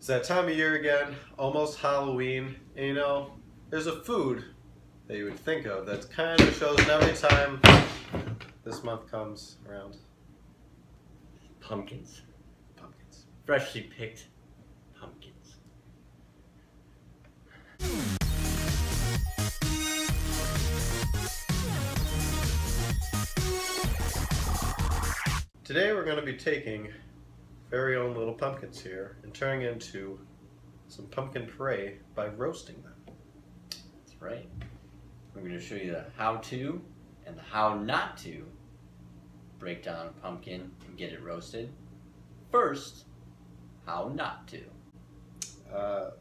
that time of year again, almost Halloween, and you know, there's a food that you would think of that kind of shows every time this month comes around. Pumpkins. Pumpkins. Freshly picked pumpkins. Today we're going to be taking very own little pumpkins here and turning into some pumpkin puree by roasting them. That's right. I'm going to show you the how to and the how not to break down a pumpkin and get it roasted. First, how not to.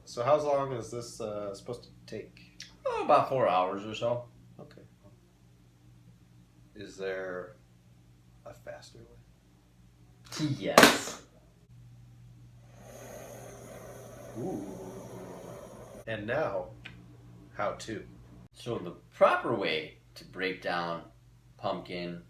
So how long is this supposed to take? Oh, about 4 hours or so. Okay. Is there a faster way? Yes. Ooh. And now, how to. So the proper way to break down pumpkin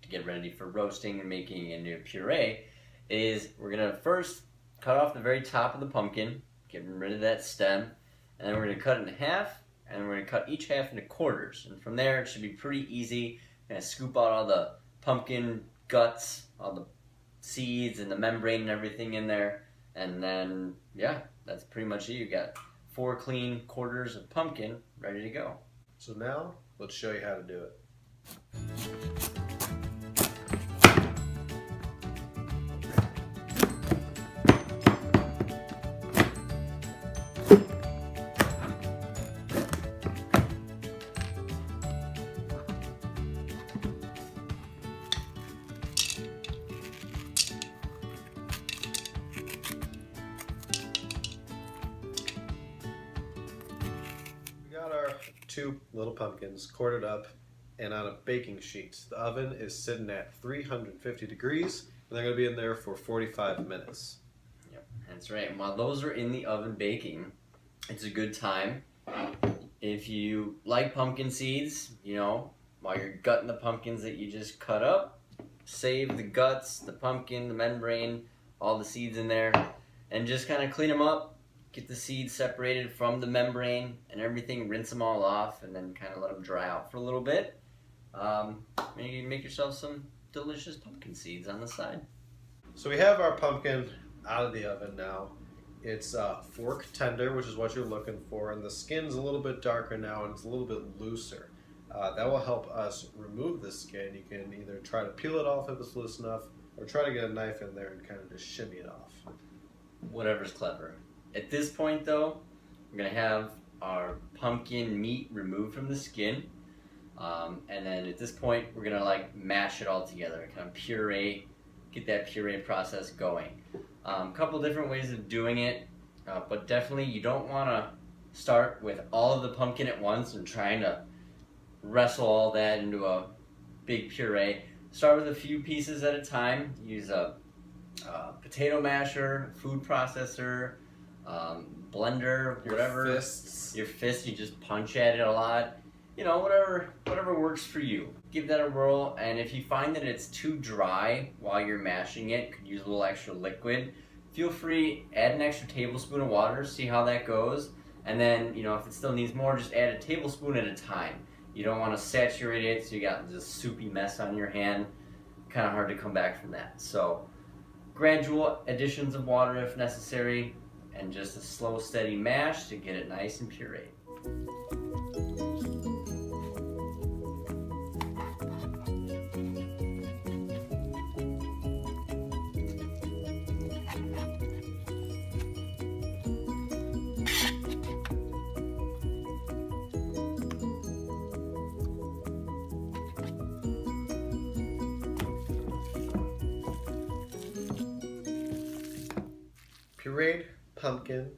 to get ready for roasting and making into a puree is we're going to first cut off the very top of the pumpkin, getting rid of that stem, and then we're going to cut it in half, and we're going to cut each half into quarters. And from there, it should be pretty easy. We're going to scoop out all the pumpkin guts, all the seeds and the membrane and everything in there. And then, yeah, that's pretty much it. You got 4 clean quarters of pumpkin ready to go. So now, let's show you how to do it. We got our 2 little pumpkins quartered up and on a baking sheet. The oven is sitting at 350 degrees and they're going to be in there for 45 minutes. Yep, that's right. And while those are in the oven baking, it's a good time. If you like pumpkin seeds, you know, while you're gutting the pumpkins that you just cut up, save the guts, the pumpkin, the membrane, all the seeds in there, and just kind of clean them up. Get the seeds separated from the membrane and everything, rinse them all off, and then kind of let them dry out for a little bit. Maybe make yourself some delicious pumpkin seeds on the side. So we have our pumpkin out of the oven now. It's fork tender, which is what you're looking for, and the skin's a little bit darker now and it's a little bit looser. That will help us remove the skin. You can either try to peel it off if it's loose enough, or try to get a knife in there and kind of just shimmy it off. Whatever's clever. At this point though, we're going to have our pumpkin meat removed from the skin. And then at this point, we're going to like mash it all together, kind of puree, get that puree process going. A couple different ways of doing it, but definitely you don't want to start with all of the pumpkin at once and trying to wrestle all that into a big puree. Start with a few pieces at a time. Use a potato masher, food processor, blender, whatever. Your fist, you just punch at it a lot. You know, whatever works for you. Give that a whirl, and if you find that it's too dry while you're mashing it, could use a little extra liquid, feel free, add an extra tablespoon of water, see how that goes, and then, you know, if it still needs more, just add a tablespoon at a time. You don't want to saturate it so you got this soupy mess on your hand. Kind of hard to come back from that. So, gradual additions of water if necessary, and just a slow, steady mash to get it nice and pureed. Pureed pumpkin,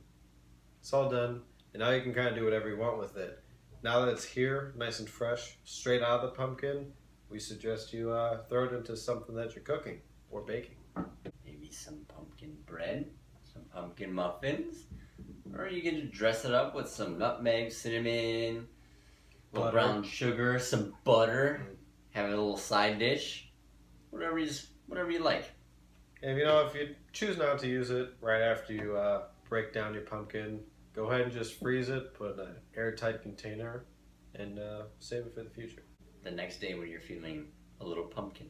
it's all done, and now you can kind of do whatever you want with it. Now that it's here, nice and fresh, straight out of the pumpkin, we suggest you throw it into something that you're cooking or baking. Maybe some pumpkin bread, some pumpkin muffins, or you can dress it up with some nutmeg, cinnamon, a little brown sugar, some butter, have a little side dish, whatever you like. And if you choose not to use it right after you break down your pumpkin, go ahead and just freeze it, put it in an airtight container, and save it for the future. The next day when you're feeling a little pumpkin.